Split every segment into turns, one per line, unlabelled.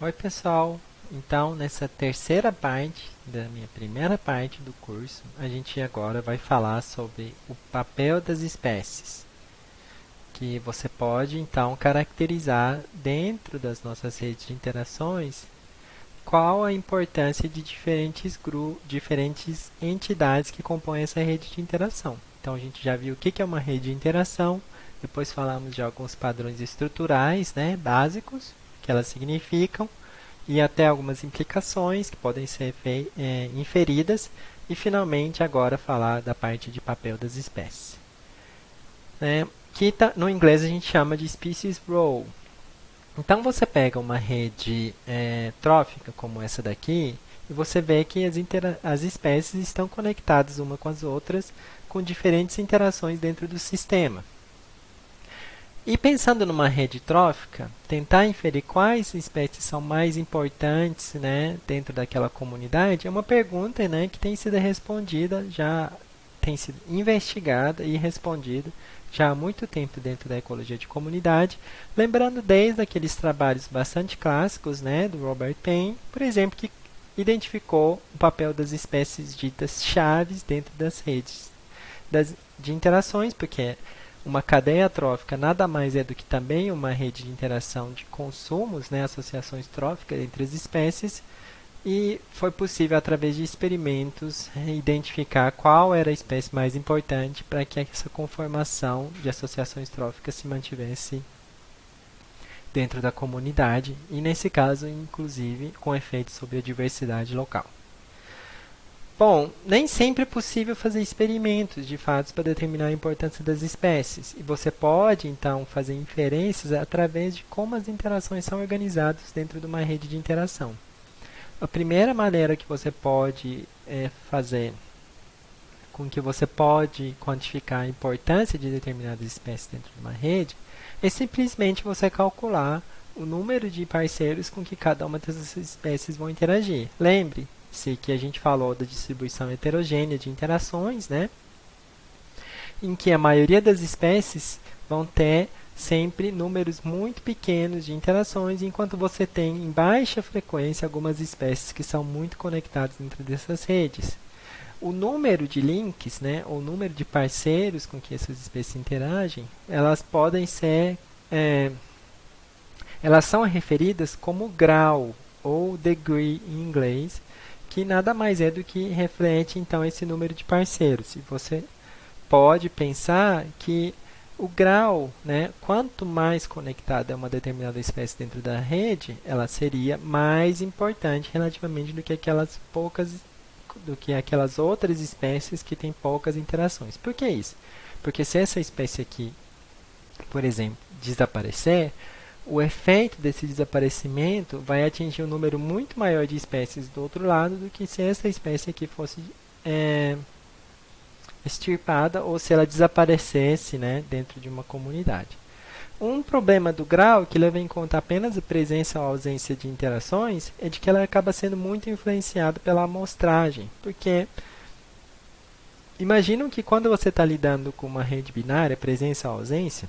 Oi, pessoal! Então, nessa terceira parte da minha primeira parte do curso, a gente agora vai falar sobre o papel das espécies, que você pode então caracterizar dentro das nossas redes de interações qual a importância de diferentes entidades que compõem essa rede de interação. Então, a gente já viu o que é uma rede de interação, depois falamos de alguns padrões estruturais, né, básicos, que elas significam, e até algumas implicações que podem ser inferidas, e finalmente agora falar da parte de papel das espécies. Que no inglês a gente chama de species role. Então você pega uma rede trófica como essa daqui e você vê que as espécies estão conectadas umas com as outras com diferentes interações dentro do sistema. E pensando numa rede trófica, tentar inferir quais espécies são mais importantes, né, dentro daquela comunidade é uma pergunta, né, que tem sido respondida, já tem sido investigada e respondida já há muito tempo dentro da ecologia de comunidade, lembrando desde aqueles trabalhos bastante clássicos, né, do Robert Penn, por exemplo, que identificou o papel das espécies ditas chaves dentro das redes de interações, porque uma cadeia trófica nada mais é do que também uma rede de interação de consumos, né, associações tróficas entre as espécies, e foi possível, através de experimentos, identificar qual era a espécie mais importante para que essa conformação de associações tróficas se mantivesse dentro da comunidade, e nesse caso, inclusive, com efeitos sobre a diversidade local. Bom, nem sempre é possível fazer experimentos de fatos para determinar a importância das espécies, e você pode, então, fazer inferências através de como as interações são organizadas dentro de uma rede de interação. A primeira maneira que você pode fazer com que você pode quantificar a importância de determinadas espécies dentro de uma rede é simplesmente você calcular o número de parceiros com que cada uma dessas espécies vão interagir. Lembre-se que a gente falou da distribuição heterogênea de interações, né? Em que a maioria das espécies vão ter sempre números muito pequenos de interações, enquanto você tem em baixa frequência algumas espécies que são muito conectadas dentro dessas redes. O número de links, né, ou o número de parceiros com que essas espécies interagem, elas podem ser, elas são referidas como grau ou degree em inglês, que nada mais é do que reflete então esse número de parceiros. E você pode pensar que o grau, né, quanto mais conectada é uma determinada espécie dentro da rede, ela seria mais importante relativamente do que aquelas outras espécies que têm poucas interações. Por que isso? Porque se essa espécie aqui, por exemplo, desaparecer, o efeito desse desaparecimento vai atingir um número muito maior de espécies do outro lado do que se essa espécie aqui fosse extirpada ou se ela desaparecesse, né, dentro de uma comunidade. Um problema do grau, que leva em conta apenas a presença ou ausência de interações, é de que ela acaba sendo muito influenciada pela amostragem. Porque imaginam que quando você está lidando com uma rede binária, presença ou ausência,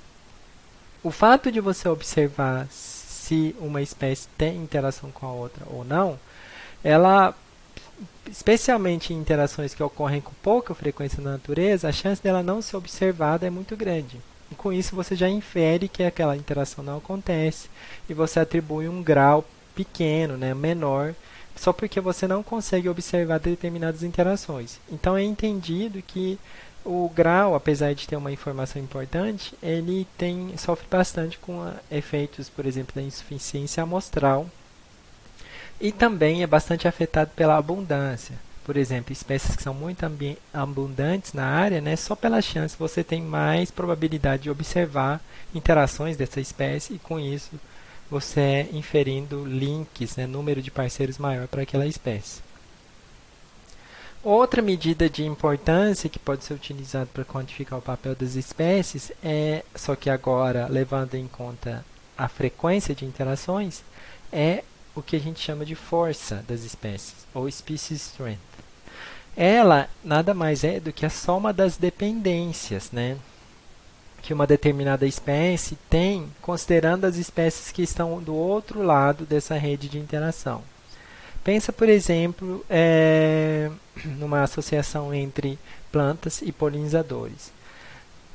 o fato de você observar se uma espécie tem interação com a outra ou não, ela, especialmente em interações que ocorrem com pouca frequência na natureza, a chance dela não ser observada é muito grande. E com isso você já infere que aquela interação não acontece e você atribui um grau pequeno, né, menor, só porque você não consegue observar determinadas interações. Então é entendido que o grau, apesar de ter uma informação importante, ele sofre bastante com efeitos, por exemplo, da insuficiência amostral, e também é bastante afetado pela abundância. Por exemplo, espécies que são muito abundantes na área, né, só pela chance você tem mais probabilidade de observar interações dessa espécie e com isso você inferindo links, né, número de parceiros maior para aquela espécie. Outra medida de importância que pode ser utilizada para quantificar o papel das espécies só que agora levando em conta a frequência de interações, é o que a gente chama de força das espécies, ou species strength. Ela nada mais é do que a soma das dependências, né? que uma determinada espécie tem, considerando as espécies que estão do outro lado dessa rede de interação. Pensa, por exemplo, numa associação entre plantas e polinizadores.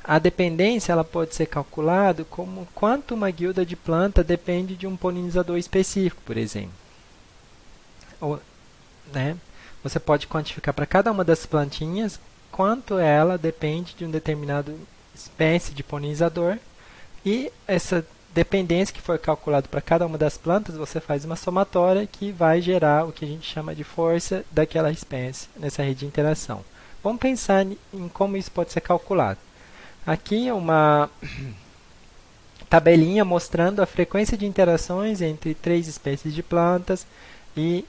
A dependência ela pode ser calculada como quanto uma guilda de planta depende de um polinizador específico, por exemplo. Ou, né? Você pode quantificar para cada uma das plantinhas quanto ela depende de um determinado espécie de polinizador, e essa dependência que foi calculada para cada uma das plantas, você faz uma somatória que vai gerar o que a gente chama de força daquela espécie nessa rede de interação. Vamos pensar em como isso pode ser calculado. Aqui é uma tabelinha mostrando a frequência de interações entre 3 espécies de plantas e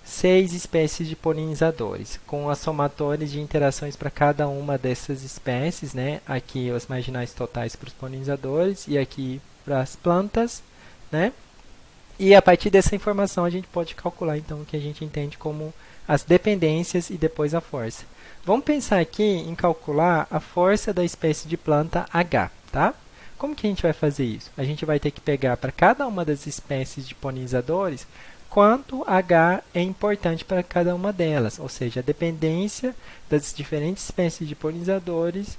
6 espécies de polinizadores, com as somatórias de interações para cada uma dessas espécies, né? Aqui os marginais totais para os polinizadores e aqui para as plantas, né? E a partir dessa informação a gente pode calcular então o que a gente entende como as dependências e depois a força. Vamos pensar aqui em calcular a força da espécie de planta H, tá? Como que a gente vai fazer isso? A gente vai ter que pegar para cada uma das espécies de polinizadores quanto H é importante para cada uma delas, ou seja, a dependência das diferentes espécies de polinizadores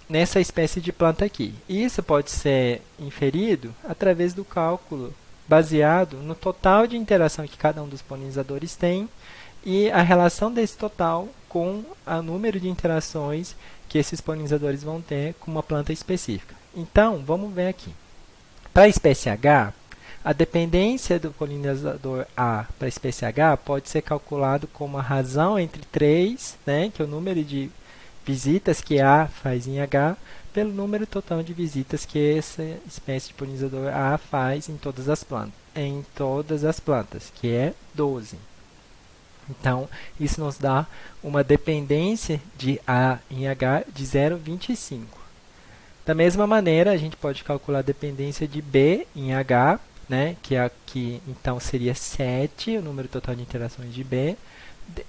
nessa espécie de planta aqui. Isso pode ser inferido através do cálculo baseado no total de interação que cada um dos polinizadores tem e a relação desse total com o número de interações que esses polinizadores vão ter com uma planta específica. Então, vamos ver aqui. Para a espécie H, a dependência do polinizador A para a espécie H pode ser calculado como a razão entre 3, né, que é o número de visitas que A faz em H, pelo número total de visitas que essa espécie de polinizador A faz em todas as plantas, que é 12. Então, isso nos dá uma dependência de A em H de 0,25. Da mesma maneira, a gente pode calcular a dependência de B em H, né, que aqui então seria 7, o número total de interações de B.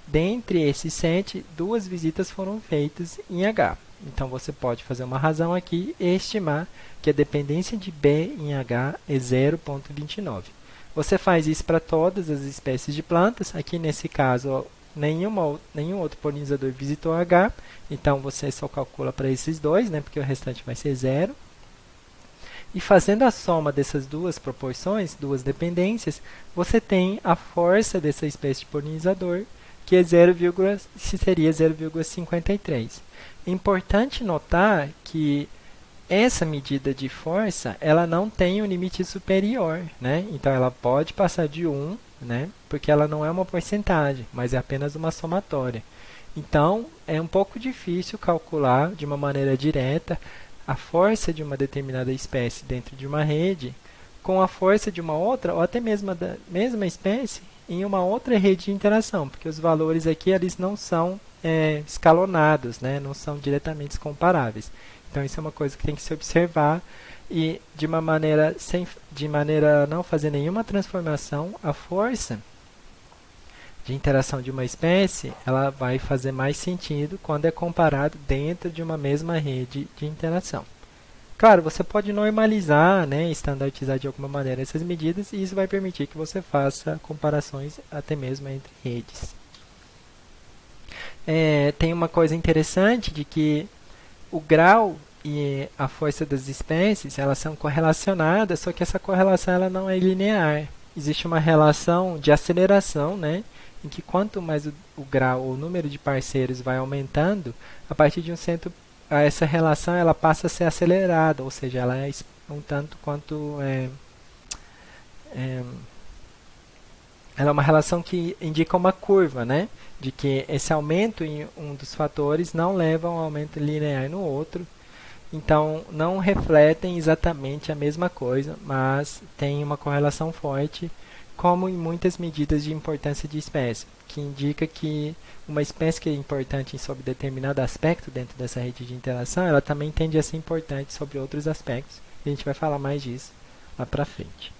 Dentre esses 7, 2 visitas foram feitas em H. Então, você pode fazer uma razão aqui e estimar que a dependência de B em H é 0,29. Você faz isso para todas as espécies de plantas. Aqui, nesse caso, nenhum outro polinizador visitou H. Então, você só calcula para esses dois, né, porque o restante vai ser 0. E fazendo a soma dessas duas proporções, duas dependências, você tem a força dessa espécie de polinizador, que é seria 0,53. É importante notar que essa medida de força, ela não tem um limite superior, né? Então, ela pode passar de 1, né? Porque ela não é uma porcentagem, mas é apenas uma somatória. Então, é um pouco difícil calcular de uma maneira direta a força de uma determinada espécie dentro de uma rede com a força de uma outra, ou até mesmo da mesma espécie, em uma outra rede de interação, porque os valores aqui eles não são escalonados, né? Não são diretamente comparáveis. Então, isso é uma coisa que tem que se observar e, de maneira a não fazer nenhuma transformação, a força de interação de uma espécie, ela vai fazer mais sentido quando é comparado dentro de uma mesma rede de interação. Claro, você pode normalizar, né, estandartizar de alguma maneira essas medidas e isso vai permitir que você faça comparações até mesmo entre redes. Tem uma coisa interessante de que o grau e a força das espécies, elas são correlacionadas, só que essa correlação ela não é linear. Existe uma relação de aceleração, né, em que quanto mais o grau ou o número de parceiros vai aumentando, a partir de um certo essa relação ela passa a ser acelerada, ou seja, ela é um tanto quanto ela é uma relação que indica uma curva, né, de que esse aumento em um dos fatores não leva a um aumento linear no outro. Então, não refletem exatamente a mesma coisa, mas tem uma correlação forte, como em muitas medidas de importância de espécie, que indica que uma espécie que é importante sobre determinado aspecto dentro dessa rede de interação, ela também tende a ser importante sobre outros aspectos. E a gente vai falar mais disso lá para frente.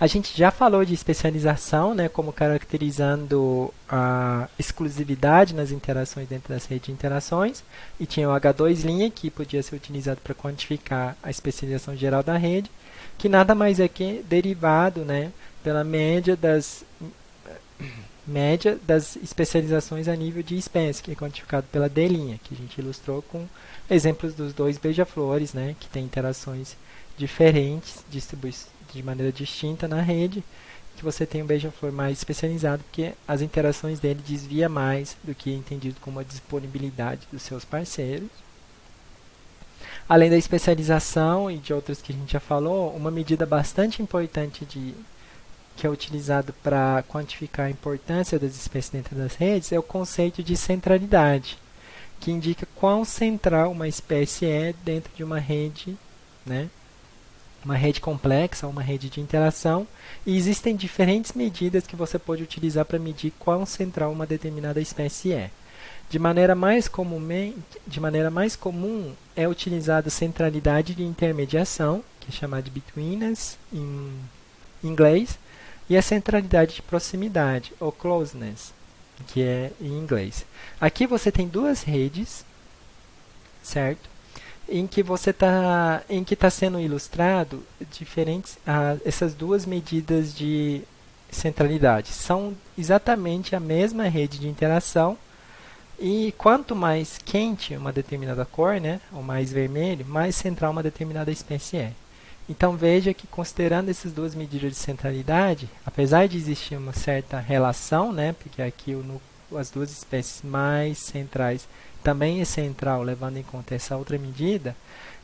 A gente já falou de especialização, né, como caracterizando a exclusividade nas interações dentro das redes de interações, e tinha o H2' que podia ser utilizado para quantificar a especialização geral da rede, que nada mais é que derivado, né, pela média das especializações a nível de espécie, que é quantificado pela D', que a gente ilustrou com exemplos dos dois beija-flores, né, que têm interações diferentes, distribuídos de maneira distinta na rede, que você tem um beija-flor mais especializado, porque as interações dele desvia mais do que é entendido como a disponibilidade dos seus parceiros. Além da especialização e de outras que a gente já falou, uma medida bastante importante que é utilizado para quantificar a importância das espécies dentro das redes é o conceito de centralidade, que indica quão central uma espécie é dentro de uma rede, né? Uma rede complexa, uma rede de interação, e existem diferentes medidas que você pode utilizar para medir quão central uma determinada espécie é. De maneira mais comum é utilizada a centralidade de intermediação, que é chamada de betweenness em inglês, e a centralidade de proximidade, ou closeness, que é em inglês. Aqui você tem duas redes, certo? Em que está sendo ilustrado essas duas medidas de centralidade. São exatamente a mesma rede de interação, e quanto mais quente uma determinada cor, né, ou mais vermelho, mais central uma determinada espécie é. Então veja que, considerando essas duas medidas de centralidade, apesar de existir uma certa relação, né, porque aqui as duas espécies mais centrais também é central, levando em conta essa outra medida,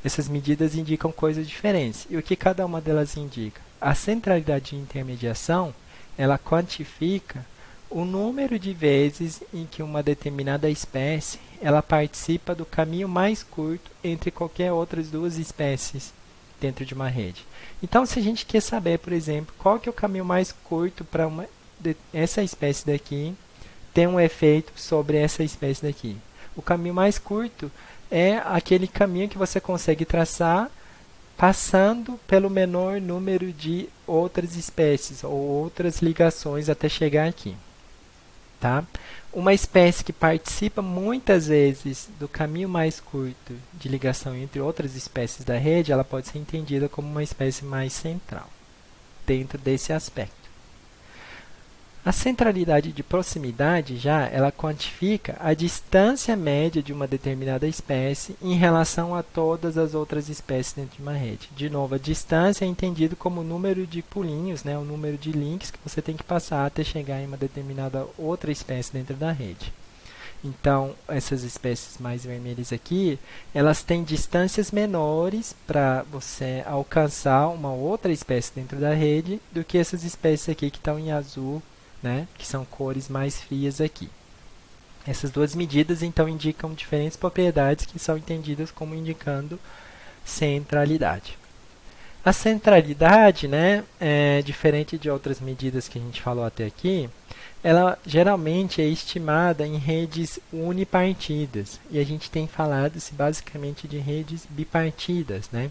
essas medidas indicam coisas diferentes. E o que cada uma delas indica? A centralidade de intermediação, ela quantifica o número de vezes em que uma determinada espécie ela participa do caminho mais curto entre qualquer outras duas espécies dentro de uma rede. Então, se a gente quer saber, por exemplo, qual que é o caminho mais curto para essa espécie daqui ter um efeito sobre essa espécie daqui. O caminho mais curto é aquele caminho que você consegue traçar passando pelo menor número de outras espécies ou outras ligações até chegar aqui. Tá? Uma espécie que participa muitas vezes do caminho mais curto de ligação entre outras espécies da rede, ela pode ser entendida como uma espécie mais central, dentro desse aspecto. A centralidade de proximidade, ela quantifica a distância média de uma determinada espécie em relação a todas as outras espécies dentro de uma rede. De novo, a distância é entendido como o número de pulinhos, né, o número de links que você tem que passar até chegar em uma determinada outra espécie dentro da rede. Então, essas espécies mais vermelhas aqui, elas têm distâncias menores para você alcançar uma outra espécie dentro da rede do que essas espécies aqui que estão em azul, né, que são cores mais frias aqui. Essas duas medidas, então, indicam diferentes propriedades que são entendidas como indicando centralidade. A centralidade, né, diferente de outras medidas que a gente falou até aqui, ela geralmente é estimada em redes unipartidas. E a gente tem falado-se basicamente de redes bipartidas, né?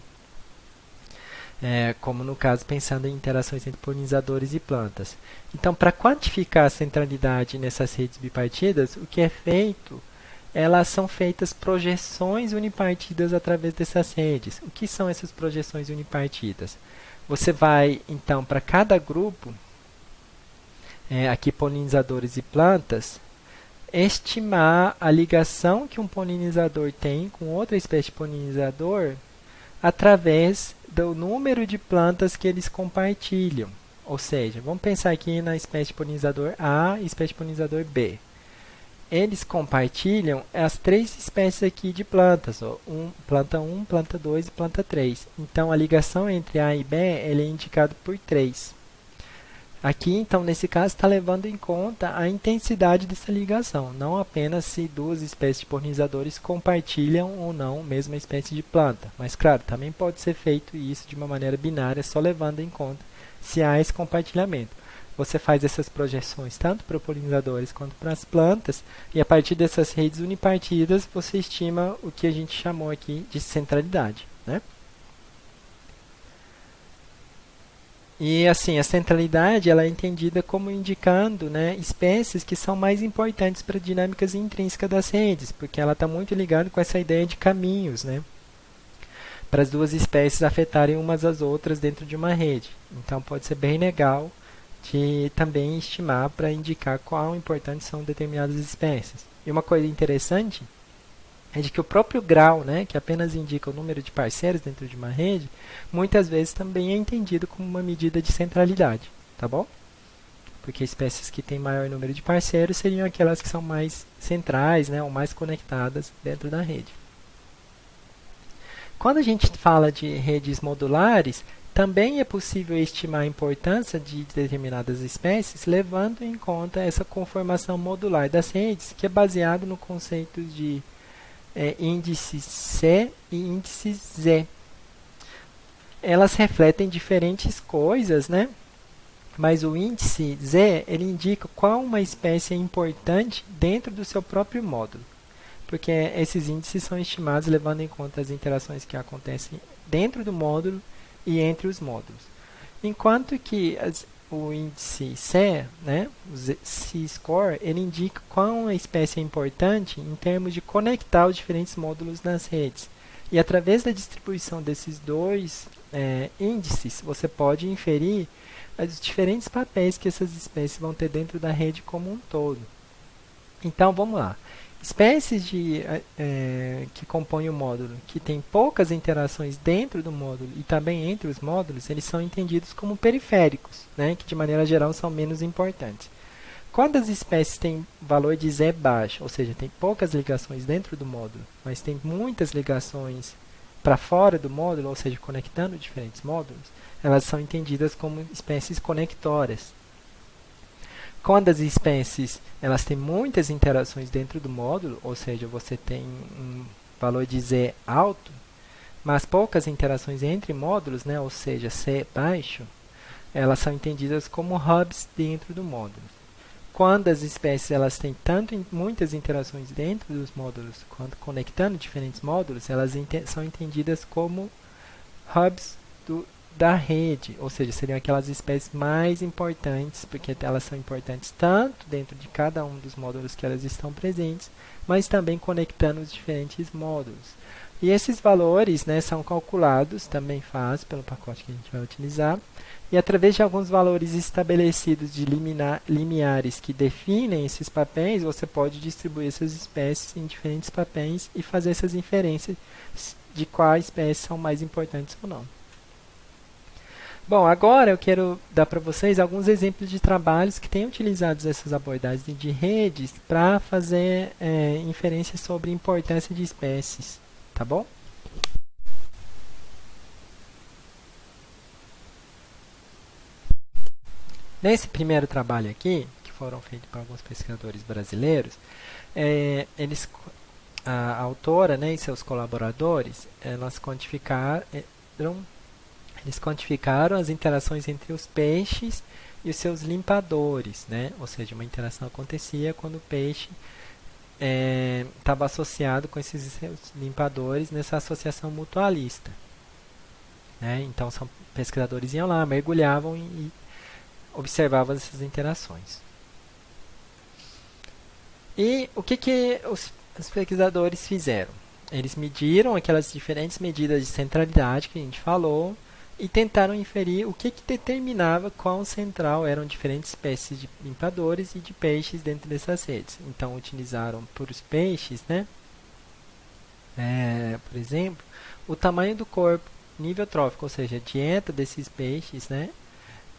Como no caso pensando em interações entre polinizadores e plantas. Então, para quantificar a centralidade nessas redes bipartidas, o que é feito, elas são feitas projeções unipartidas através dessas redes. O que são essas projeções unipartidas? Você vai, então, para cada grupo, aqui polinizadores e plantas, estimar a ligação que um polinizador tem com outra espécie de polinizador através do número de plantas que eles compartilham. Ou seja, vamos pensar aqui na espécie de polinizador A e espécie de polinizador B. Eles compartilham as três espécies aqui de plantas, planta 1, planta 2 e planta 3. Então, a ligação entre A e B é indicada por 3. Aqui, então, nesse caso, está levando em conta a intensidade dessa ligação, não apenas se duas espécies de polinizadores compartilham ou não a mesma espécie de planta. Mas, claro, também pode ser feito isso de uma maneira binária, só levando em conta se há esse compartilhamento. Você faz essas projeções tanto para os polinizadores quanto para as plantas, e a partir dessas redes unipartidas, você estima o que a gente chamou aqui de centralidade, né? E assim, a centralidade ela é entendida como indicando, né, espécies que são mais importantes para a dinâmicas intrínsecas das redes, porque ela está muito ligada com essa ideia de caminhos, né, para as duas espécies afetarem umas às outras dentro de uma rede. Então pode ser bem legal de também estimar para indicar quão importantes são determinadas espécies. E uma coisa interessante é de que o próprio grau, né, que apenas indica o número de parceiros dentro de uma rede, muitas vezes também é entendido como uma medida de centralidade, tá bom? Porque espécies que têm maior número de parceiros seriam aquelas que são mais centrais, né, ou mais conectadas dentro da rede. Quando a gente fala de redes modulares, também é possível estimar a importância de determinadas espécies levando em conta essa conformação modular das redes, que é baseado no conceito de índice C e índice Z. Elas refletem diferentes coisas, né? Mas o índice Z ele indica qual uma espécie é importante dentro do seu próprio módulo, porque esses índices são estimados levando em conta as interações que acontecem dentro do módulo e entre os módulos. Enquanto que o índice C, né, o C-score, ele indica qual uma espécie é importante em termos de conectar os diferentes módulos nas redes. E através da distribuição desses dois índices, você pode inferir os diferentes papéis que essas espécies vão ter dentro da rede como um todo. Então, vamos lá. Espécies que compõem o módulo, que têm poucas interações dentro do módulo e também entre os módulos, eles são entendidos como periféricos, né, que de maneira geral são menos importantes. Quando as espécies têm valor de Z baixo, ou seja, tem poucas ligações dentro do módulo, mas tem muitas ligações para fora do módulo, ou seja, conectando diferentes módulos, elas são entendidas como espécies conectoras. Quando as espécies elas têm muitas interações dentro do módulo, ou seja, você tem um valor de Z alto, mas poucas interações entre módulos, né, ou seja, C baixo, elas são entendidas como hubs dentro do módulo. Quando as espécies elas têm muitas interações dentro dos módulos, quanto conectando diferentes módulos, elas são entendidas como hubs da rede, ou seja, seriam aquelas espécies mais importantes, porque elas são importantes tanto dentro de cada um dos módulos que elas estão presentes, mas também conectando os diferentes módulos. E esses valores, né, são calculados, também fácil, pelo pacote que a gente vai utilizar, e através de alguns valores estabelecidos de limiares que definem esses papéis, você pode distribuir essas espécies em diferentes papéis e fazer essas inferências de quais espécies são mais importantes ou não. Bom, agora eu quero dar para vocês alguns exemplos de trabalhos que têm utilizado essas abordagens de redes para fazer inferências sobre a importância de espécies, tá bom? Nesse primeiro trabalho aqui, que foram feitos por alguns pesquisadores brasileiros, a autora, né, e seus colaboradores, eles quantificaram as interações entre os peixes e os seus limpadores, né? Ou seja, uma interação acontecia quando o peixe estava associado com esses seus limpadores nessa associação mutualista, né? Então, são pesquisadores iam lá, mergulhavam e observavam essas interações. E o que os pesquisadores fizeram? Eles mediram aquelas diferentes medidas de centralidade que a gente falou e tentaram inferir o que determinava qual central eram diferentes espécies de limpadores e de peixes dentro dessas redes. Então, utilizaram para os peixes, né, por exemplo, o tamanho do corpo, nível trófico, ou seja, a dieta desses peixes, né,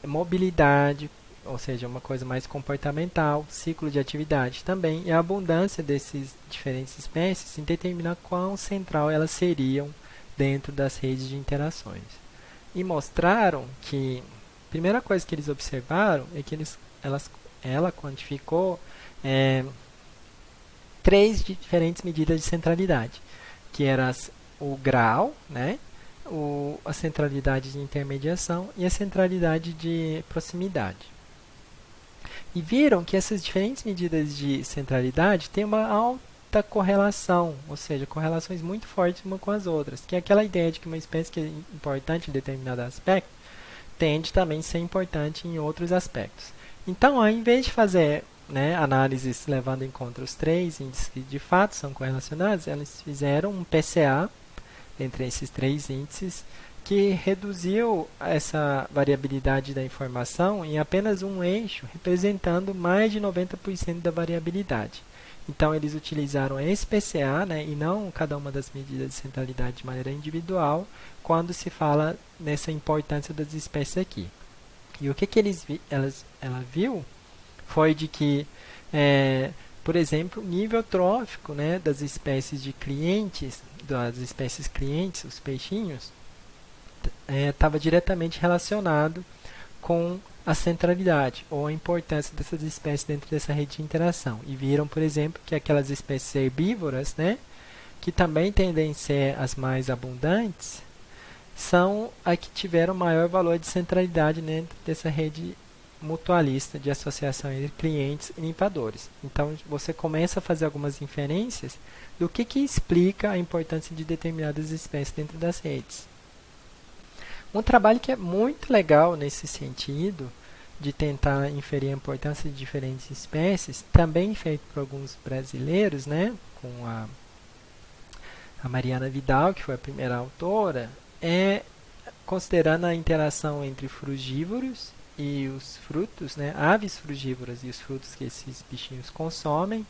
mobilidade, ou seja, uma coisa mais comportamental, ciclo de atividade também, e a abundância dessas diferentes espécies em determinar qual central elas seriam dentro das redes de interações. E mostraram que a primeira coisa que eles observaram é que ela quantificou 3 diferentes medidas de centralidade, que eram o grau, né, a centralidade de intermediação e a centralidade de proximidade. E viram que essas diferentes medidas de centralidade têm uma alta correlação, ou seja, correlações muito fortes uma com as outras, que é aquela ideia de que uma espécie que é importante em determinado aspecto tende também a ser importante em outros aspectos. Então, ao invés de fazer, né, análises levando em conta os três índices que de fato são correlacionados, eles fizeram um PCA entre esses três índices que reduziu essa variabilidade da informação em apenas um eixo, representando mais de 90% da variabilidade. Então, eles utilizaram esse PCA, né, e não cada uma das medidas de centralidade de maneira individual, quando se fala nessa importância das espécies aqui. E o que, ela viu foi de que, por exemplo, o nível trófico, né, das espécies de clientes, das espécies clientes, os peixinhos, estava diretamente relacionado com a centralidade ou a importância dessas espécies dentro dessa rede de interação. E viram, por exemplo, que aquelas espécies herbívoras, né, que também tendem a ser as mais abundantes, são as que tiveram maior valor de centralidade dentro dessa rede mutualista de associação entre clientes e limpadores. Então, você começa a fazer algumas inferências do que explica a importância de determinadas espécies dentro das redes. Um trabalho que é muito legal nesse sentido, de tentar inferir a importância de diferentes espécies, também feito por alguns brasileiros, né, com a Mariana Vidal, que foi a primeira autora, é considerando a interação entre frugívoros e os frutos, né, aves frugívoras e os frutos que esses bichinhos consomem,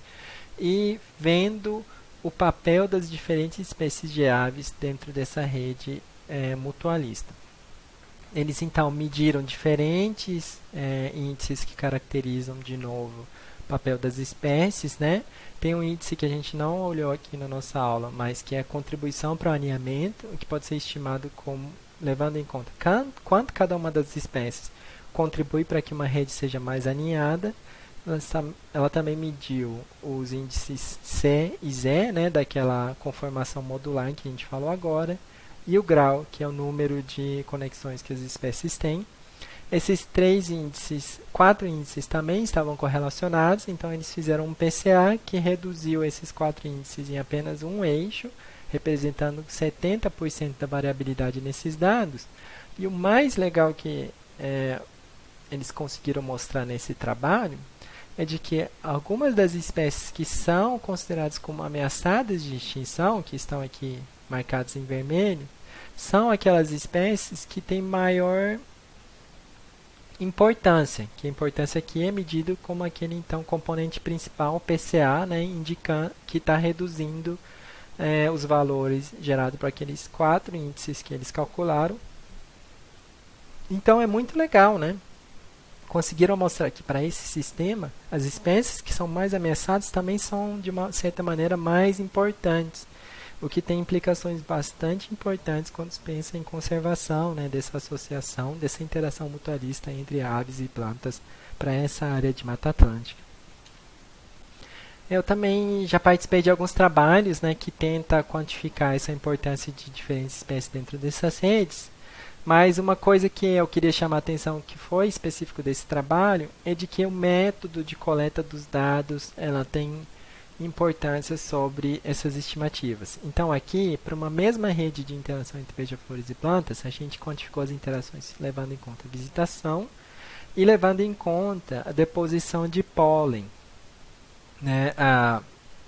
e vendo o papel das diferentes espécies de aves dentro dessa rede mutualista. Eles então mediram diferentes índices que caracterizam de novo o papel das espécies, né? Tem um índice que a gente não olhou aqui na nossa aula, mas que é a contribuição para o aninhamento, que pode ser estimado como levando em conta quanto cada uma das espécies contribui para que uma rede seja mais aninhada. Ela também mediu os índices C e Z, né, daquela conformação modular que a gente falou agora, e o grau, que é o número de conexões que as espécies têm. Esses quatro índices também estavam correlacionados, então eles fizeram um PCA que reduziu esses quatro índices em apenas um eixo, representando 70% da variabilidade nesses dados. E o mais legal que eles conseguiram mostrar nesse trabalho é de que algumas das espécies que são consideradas como ameaçadas de extinção, que estão aqui marcadas em vermelho, são aquelas espécies que têm maior importância, que a importância aqui é medida como aquele então componente principal, PCA, né, indicando que está reduzindo os valores gerados por aqueles quatro índices que eles calcularam. Então é muito legal, né? Conseguiram mostrar que para esse sistema, as espécies que são mais ameaçadas também são, de uma certa maneira, mais importantes, o que tem implicações bastante importantes quando se pensa em conservação, né, dessa associação, dessa interação mutualista entre aves e plantas para essa área de Mata Atlântica. Eu também já participei de alguns trabalhos, né, que tentam quantificar essa importância de diferentes espécies dentro dessas redes, mas uma coisa que eu queria chamar a atenção que foi específico desse trabalho é de que o método de coleta dos dados ela tem importância sobre essas estimativas. Então, aqui, para uma mesma rede de interação entre beija-flores e plantas, a gente quantificou as interações levando em conta a visitação e levando em conta a deposição de pólen. Né?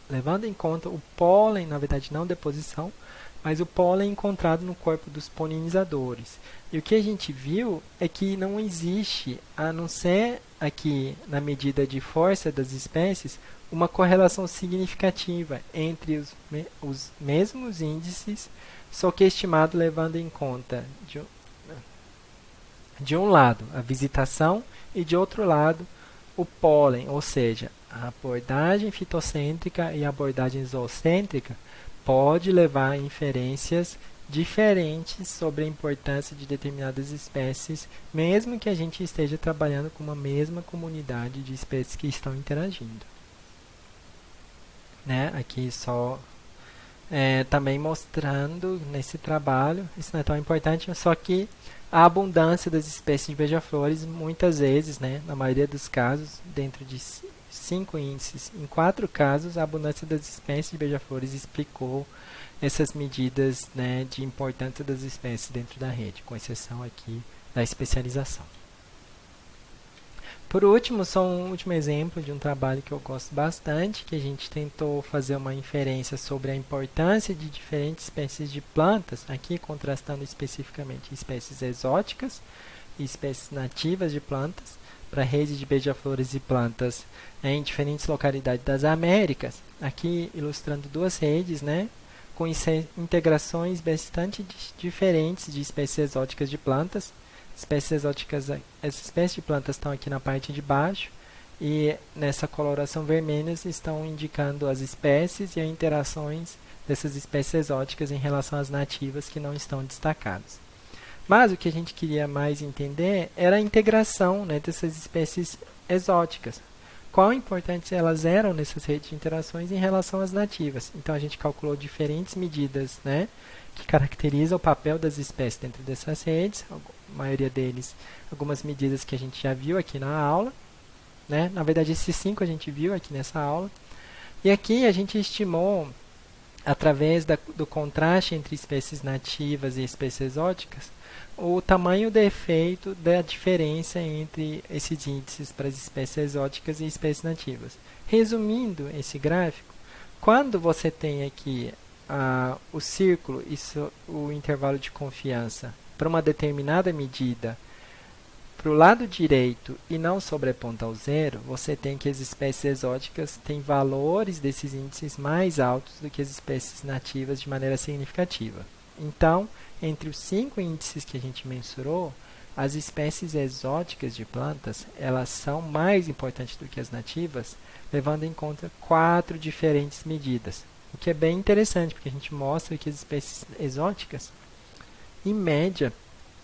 Levando em conta o pólen, na verdade, não deposição, mas o pólen encontrado no corpo dos polinizadores. E o que a gente viu é que não existe, a não ser aqui na medida de força das espécies, uma correlação significativa entre os mesmos índices, só que estimado levando em conta de um lado a visitação e de outro lado o pólen, ou seja, a abordagem fitocêntrica e a abordagem zoocêntrica pode levar a inferências diferentes sobre a importância de determinadas espécies, mesmo que a gente esteja trabalhando com uma mesma comunidade de espécies que estão interagindo. Né? Aqui só também mostrando nesse trabalho, isso não é tão importante, só que a abundância das espécies de beija-flores, muitas vezes, né, na maioria dos casos, dentro de 5 índices, em 4 casos, a abundância das espécies de beija-flores explicou essas medidas, né, de importância das espécies dentro da rede, com exceção aqui da especialização. Por último, só um último exemplo de um trabalho que eu gosto bastante, que a gente tentou fazer uma inferência sobre a importância de diferentes espécies de plantas, aqui contrastando especificamente espécies exóticas e espécies nativas de plantas, para a rede de beija-flores e plantas em diferentes localidades das Américas, aqui ilustrando duas redes, né, com integrações bastante diferentes de espécies exóticas de plantas. Espécies exóticas, essas espécies de plantas estão aqui na parte de baixo e nessa coloração vermelha estão indicando as espécies e as interações dessas espécies exóticas em relação às nativas que não estão destacadas. Mas o que a gente queria mais entender era a integração, né, dessas espécies exóticas. Quão importantes elas eram nessas redes de interações em relação às nativas. Então a gente calculou diferentes medidas, né, que caracterizam o papel das espécies dentro dessas redes, a maioria deles, algumas medidas que a gente já viu aqui na aula, né? Na verdade, esses 5 a gente viu aqui nessa aula. E aqui a gente estimou, através do contraste entre espécies nativas e espécies exóticas, o tamanho do efeito da diferença entre esses índices para as espécies exóticas e espécies nativas. Resumindo esse gráfico, quando você tem aqui o círculo e o intervalo de confiança para uma determinada medida para o lado direito e não sobreponta ao zero, você tem que as espécies exóticas têm valores desses índices mais altos do que as espécies nativas de maneira significativa. Então, entre os 5 índices que a gente mensurou, as espécies exóticas de plantas elas são mais importantes do que as nativas, levando em conta 4 diferentes medidas. O que é bem interessante, porque a gente mostra que as espécies exóticas, em média,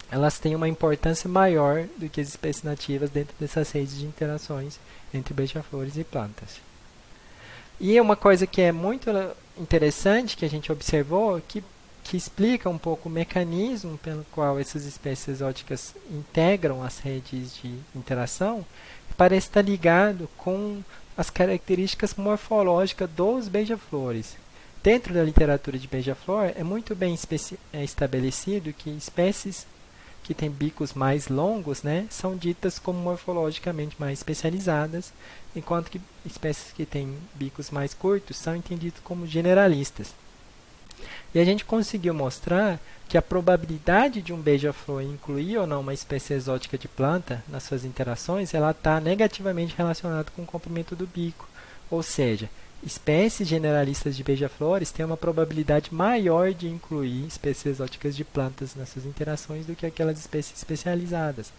elas têm uma importância maior do que as espécies nativas dentro dessas redes de interações entre beija-flores e plantas. E uma coisa que é muito interessante que a gente observou, que explica um pouco o mecanismo pelo qual essas espécies exóticas integram as redes de interação, parece estar ligado com as características morfológicas dos beija-flores. Dentro da literatura de beija-flor, é muito bem estabelecido que espécies que têm bicos mais longos, né, são ditas como morfologicamente mais especializadas, enquanto que espécies que têm bicos mais curtos são entendidas como generalistas. E a gente conseguiu mostrar que a probabilidade de um beija-flor incluir ou não uma espécie exótica de planta nas suas interações, ela está negativamente relacionada com o comprimento do bico. Ou seja, espécies generalistas de beija-flores têm uma probabilidade maior de incluir espécies exóticas de plantas nas suas interações do que aquelas espécies especializadas,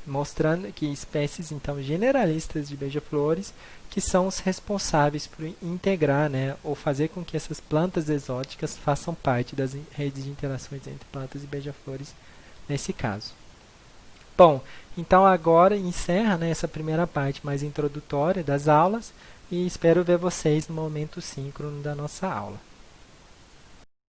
mostrando que espécies então generalistas de beija-flores que são os responsáveis por integrar, né, ou fazer com que essas plantas exóticas façam parte das redes de interações entre plantas e beija-flores nesse caso. Bom, então agora encerra, né, essa primeira parte mais introdutória das aulas e espero ver vocês no momento síncrono da nossa aula.